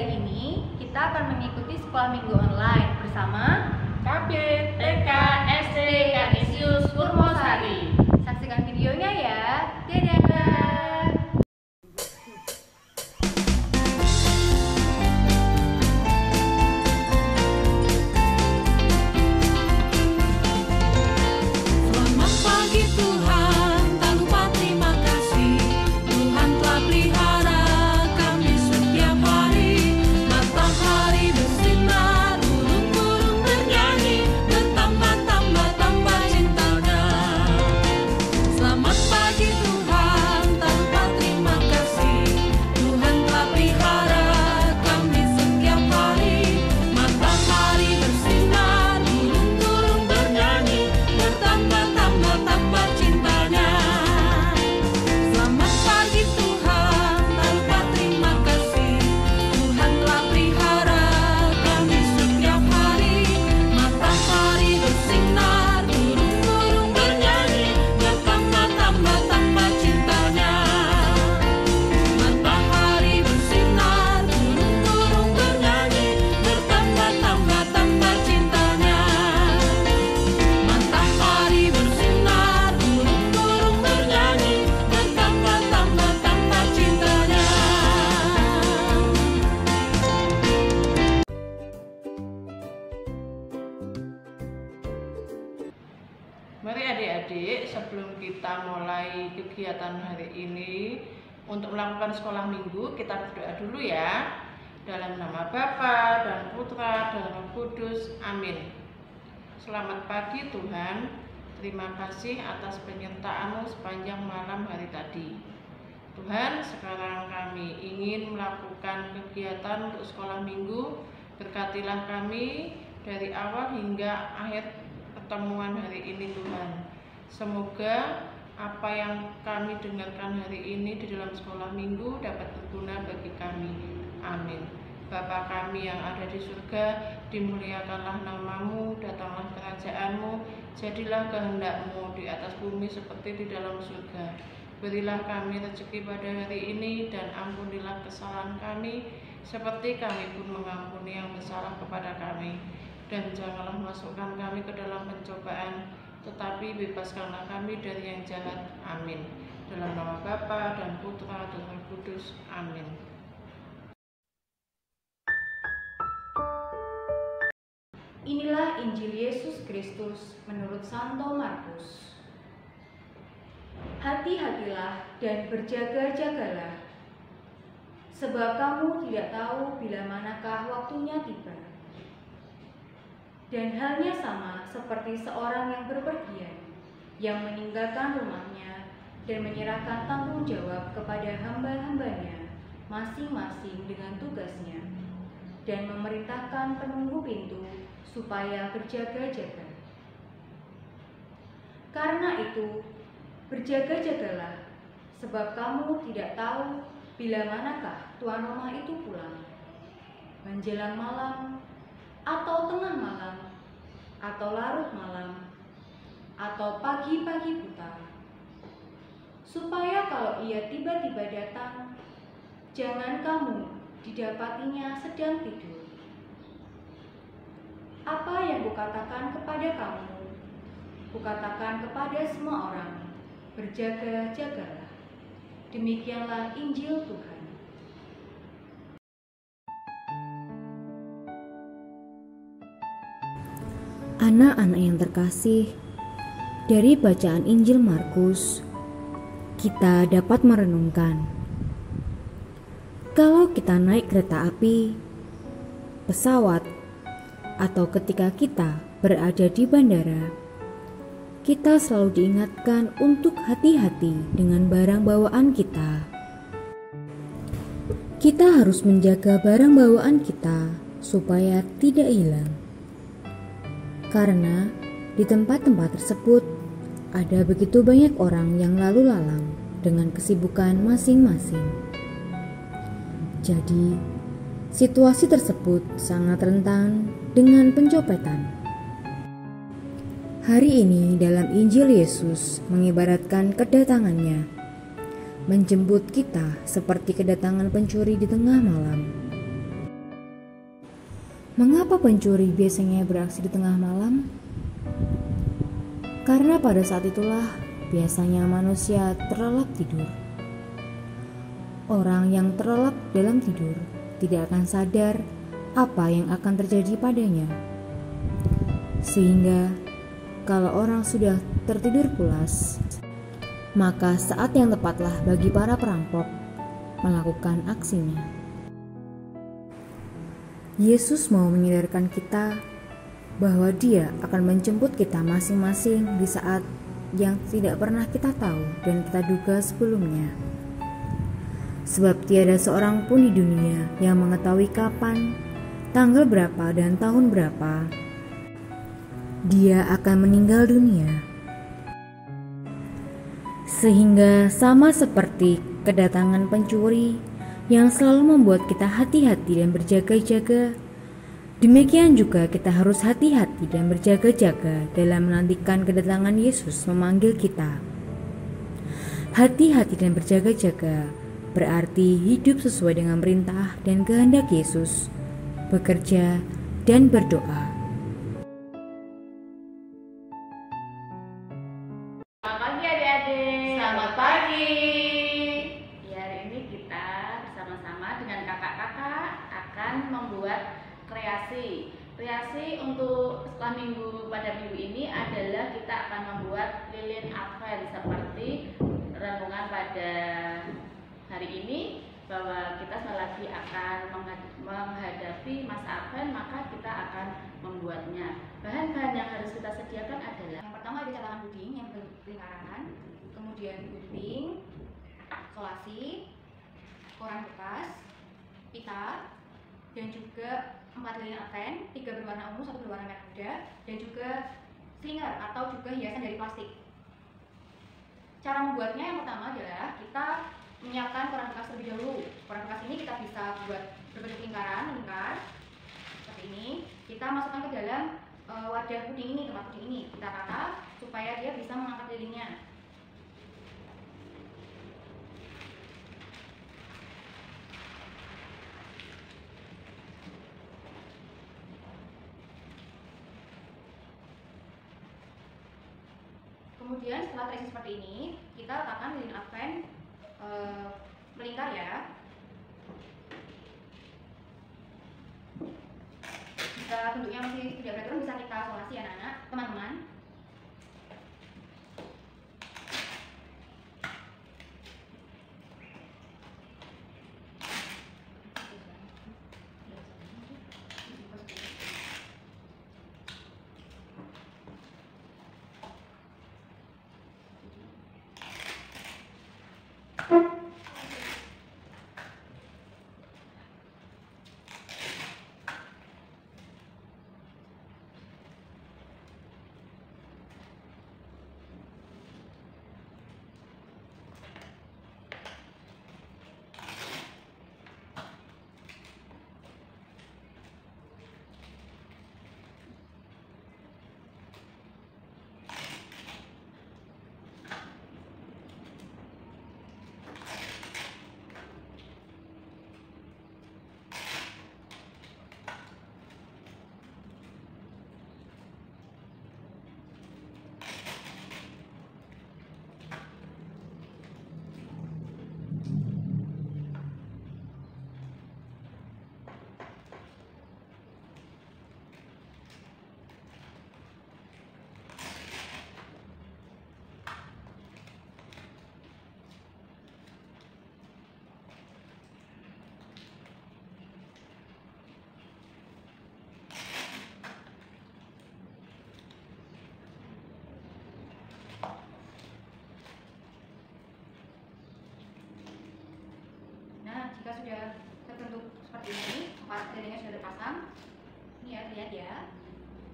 hari ini kita akan mengikuti sekolah minggu online bersama KB TK SD Kanisius Purmosari. Saksikan videonya ya. Dadah. Selamat pagi Tuhan, tak lupa terima kasih. Tuhan telah pelihara kami setiap hari. Matahari bersinar, burung-burung bernyanyi, bertambah-tambah cintanya. Selamat pagi Tuhan, tak lupa terima kasih. Tuhan telah pelihara kami setiap hari. Matahari bersinar, burung-burung bernyanyi, bertambah cintanya. Selamat pagi Tuhan, tak lupa terima kasih. Tuhan telah pelihara kami setiap hari. Matahari bersinar, burung-burung bernyanyi, bertambah cintanya. Matahari bersinar, burung-burung bernyanyi, bertambah cintanya. Matahari bersinar, burung-burung bernyanyi, bertambah cintanya. Mari adik-adik, sebelum kita mulai kegiatan hari ini untuk melakukan sekolah minggu, kita berdoa dulu ya. Dalam nama Bapa dan Putra dan Roh Kudus, amin. Selamat pagi Tuhan, terima kasih atas penyertaan-Mu sepanjang malam hari tadi. Tuhan, sekarang kami ingin melakukan kegiatan untuk sekolah minggu. Berkatilah kami dari awal hingga akhir pertemuan hari ini Tuhan. Semoga apa yang kami dengarkan hari ini di dalam sekolah minggu dapat berguna bagi kami. Amin. Bapa kami yang ada di surga, dimuliakanlah nama-Mu, datanglah kerajaan-Mu, jadilah kehendak-Mu di atas bumi seperti di dalam surga. Berilah kami rezeki pada hari ini dan ampunilah kesalahan kami seperti kami pun mengampuni yang bersalah kepada kami. Dan janganlah masukkan kami ke dalam pencobaan, tetapi bebaskanlah kami dari yang jahat. Amin. Dalam nama Bapa dan Putra dan Roh Kudus. Amin. Inilah Injil Yesus Kristus menurut Santo Markus. Hati-hatilah dan berjaga-jagalah, sebab kamu tidak tahu bila manakah waktunya tiba. Dan halnya sama seperti seorang yang berpergian, yang meninggalkan rumahnya dan menyerahkan tanggung jawab kepada hamba-hambanya masing-masing dengan tugasnya, dan memerintahkan penunggu pintu supaya berjaga-jaga. Karena itu, berjaga-jagalah, sebab kamu tidak tahu bila manakah tuan rumah itu pulang, menjelang malam, atau tengah malam, atau larut malam, atau pagi-pagi buta, supaya kalau ia tiba-tiba datang, jangan kamu didapatinya sedang tidur. Apa yang kukatakan kepada kamu, kukatakan kepada semua orang, berjaga-jagalah. Demikianlah Injil Tuhan. Anak-anak yang terkasih, dari bacaan Injil Markus, kita dapat merenungkan. Kalau kita naik kereta api, pesawat, atau ketika kita berada di bandara, kita selalu diingatkan untuk hati-hati dengan barang bawaan kita. Kita harus menjaga barang bawaan kita supaya tidak hilang. Karena di tempat-tempat tersebut ada begitu banyak orang yang lalu lalang dengan kesibukan masing-masing. Jadi, situasi tersebut sangat rentan dengan pencopetan. Hari ini dalam Injil Yesus mengibaratkan kedatangannya, menjemput kita seperti kedatangan pencuri di tengah malam. Mengapa pencuri biasanya beraksi di tengah malam? Karena pada saat itulah biasanya manusia terlelap tidur. Orang yang terlelap dalam tidur tidak akan sadar apa yang akan terjadi padanya. Sehingga kalau orang sudah tertidur pulas, maka saat yang tepatlah bagi para perampok melakukan aksinya. Yesus mau menyadarkan kita bahwa Dia akan menjemput kita masing-masing di saat yang tidak pernah kita tahu dan kita duga sebelumnya. Sebab tiada seorang pun di dunia yang mengetahui kapan, tanggal berapa dan tahun berapa Dia akan meninggal dunia. Sehingga sama seperti kedatangan pencuri yang selalu membuat kita hati-hati dan berjaga-jaga, demikian juga kita harus hati-hati dan berjaga-jaga dalam menantikan kedatangan Yesus memanggil kita. Hati-hati dan berjaga-jaga berarti hidup sesuai dengan perintah dan kehendak Yesus, bekerja dan berdoa. Selamat pagi adik-adik. Selamat pagi. Ya, hari ini kita bersama-sama dengan kakak-kakak akan membuat kreasi. Kreasi untuk setelah minggu pada minggu ini adalah kita akan membuat lilin Advent seperti renungan pada hari ini, bahwa kita selagi akan menghadapi masa Advent, maka kita akan membuatnya. Bahan-bahan yang harus kita sediakan adalah yang pertama ada cetakan puding yang bentuk lingkaran, kemudian gunting, solasi, koran bekas, pita, dan juga 4 lilin Advent, 3 berwarna ungu, 1 berwarna merah muda, dan juga slinger atau juga hiasan dari plastik. Cara membuatnya yang pertama adalah kita menyiapkan koran bekas terlebih dahulu. Koran bekas ini kita bisa buat berbentuk lingkaran, melingkar seperti ini. Kita masukkan ke dalam wadah puding ini, tempat puding ini. Kita tata supaya dia bisa mengangkat lilinnya. Kemudian setelah terisi seperti ini, kita letakkan lilin Advent melingkar ya. Jika bentuknya masih tidak beraturan bisa kita solasi anak-anak, teman-teman. Jika sudah terbentuk seperti ini, 4 lilinnya sudah terpasang. Ini ya, lihat ya.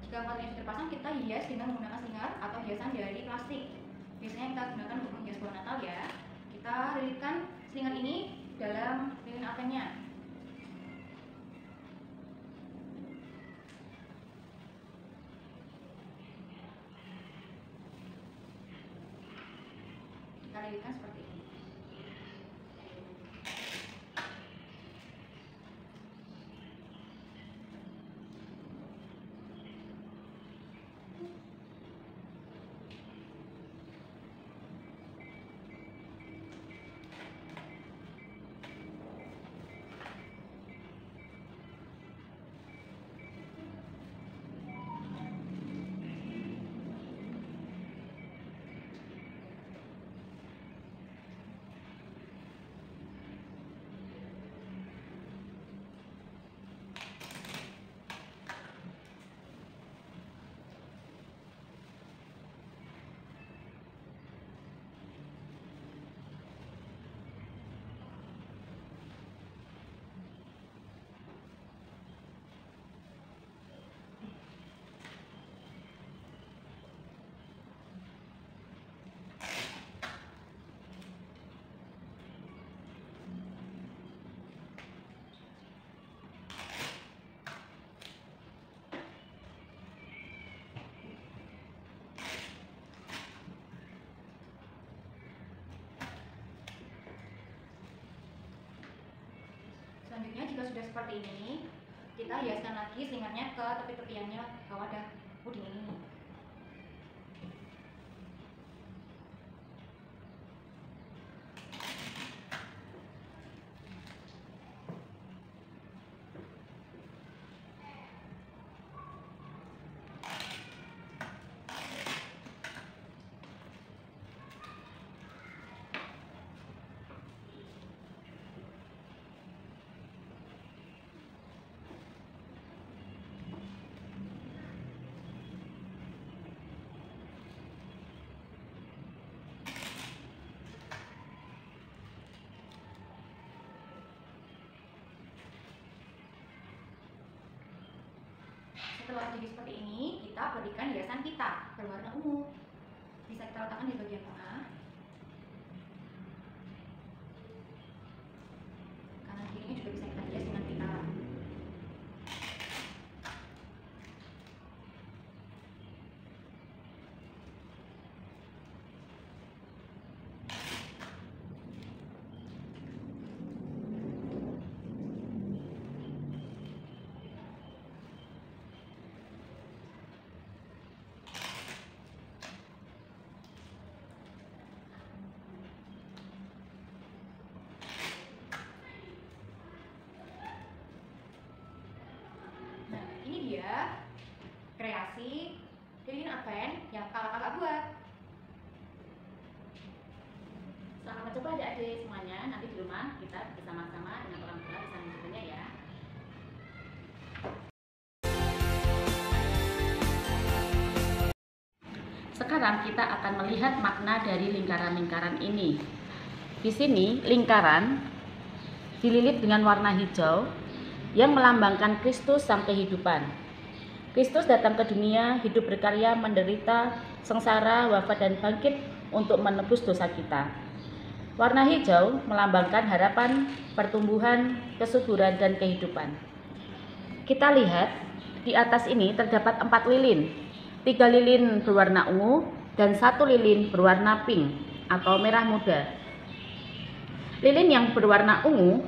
Jika 4 lilinnya sudah terpasang, kita hias dengan menggunakan slinger atau hiasan dari plastik. Biasanya kita gunakan untuk menghias pohon Natal ya. Kita lilitkan slinger ini dalam lilin Adventnya. Kita lilitkan seperti ini. jika sudah seperti ini, kita hiaskan lagi selingannya ke tepi-tepiannya ke wadah puding ini. Setelah jadi seperti ini, kita berikan hiasan kita berwarna ungu. Bisa kita letakkan di bagian tengah. Kanan kirinya juga bisa kita hias dengan kita. Ini dia kreasi lilin advent yang kakak-kakak buat. Selamat mencoba adik-adik semuanya. Nanti di rumah kita bersama-sama dengan orang tua bisa mencobanya ya. Sekarang kita akan melihat makna dari lingkaran-lingkaran ini. Di sini lingkaran dililit dengan warna hijau yang melambangkan Kristus sang kehidupan. Kristus datang ke dunia, hidup berkarya, menderita, sengsara, wafat dan bangkit untuk menebus dosa kita. Warna hijau melambangkan harapan, pertumbuhan, kesuburan dan kehidupan. Kita lihat di atas ini terdapat 4 lilin. 3 lilin berwarna ungu dan 1 lilin berwarna pink atau merah muda. Lilin yang berwarna ungu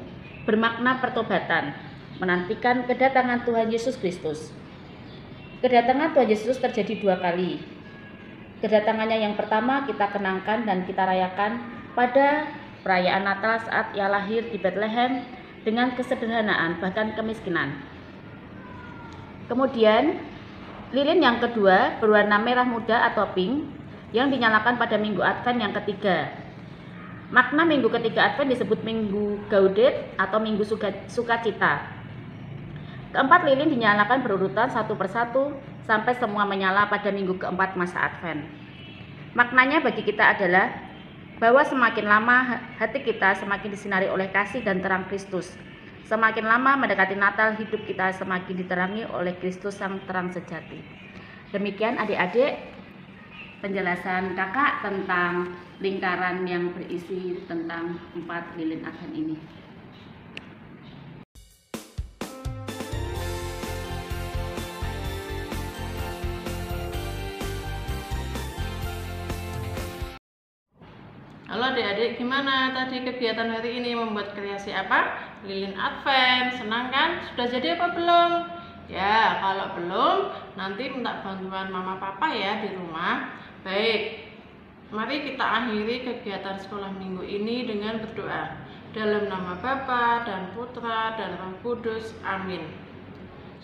bermakna pertobatan, menantikan kedatangan Tuhan Yesus Kristus. Kedatangan Tuhan Yesus terjadi 2 kali. Kedatangannya yang pertama kita kenangkan dan kita rayakan pada perayaan Natal saat Ia lahir di Bethlehem dengan kesederhanaan bahkan kemiskinan. Kemudian lilin yang kedua berwarna merah muda atau pink yang dinyalakan pada minggu Advent yang ketiga. Makna minggu ketiga Advent disebut minggu Gaudete atau minggu sukacita. Keempat lilin dinyalakan berurutan satu persatu sampai semua menyala pada minggu keempat masa Advent. Maknanya bagi kita adalah bahwa semakin lama hati kita semakin disinari oleh kasih dan terang Kristus. Semakin lama mendekati Natal, hidup kita semakin diterangi oleh Kristus sang terang sejati. Demikian adik-adik penjelasan kakak tentang lingkaran yang berisi tentang 4 lilin Advent ini. Halo adik-adik, gimana tadi kegiatan hari ini membuat kreasi apa? Lilin Advent, senang kan? Sudah jadi apa belum? Ya, kalau belum, nanti minta bantuan mama papa ya di rumah. Baik, mari kita akhiri kegiatan sekolah minggu ini dengan berdoa. Dalam nama Bapa dan Putra dan Roh Kudus, amin.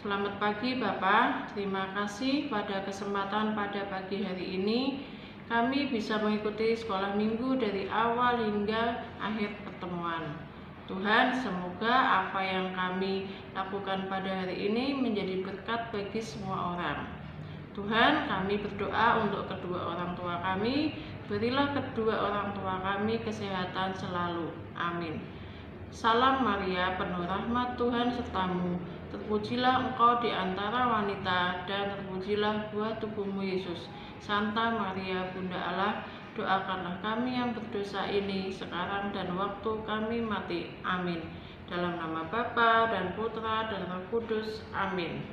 Selamat pagi Bapak, terima kasih pada kesempatan pada pagi hari ini. Kami bisa mengikuti sekolah minggu dari awal hingga akhir pertemuan. Tuhan, semoga apa yang kami lakukan pada hari ini menjadi berkat bagi semua orang. Tuhan, kami berdoa untuk kedua orang tua kami. Berilah kedua orang tua kami kesehatan selalu. Amin. Salam Maria, penuh rahmat, Tuhan sertamu. Terpujilah engkau di antara wanita, dan terpujilah buah tubuhmu Yesus. Santa Maria, Bunda Allah, doakanlah kami yang berdosa ini sekarang dan waktu kami mati. Amin. Dalam nama Bapa dan Putra dan Roh Kudus. Amin.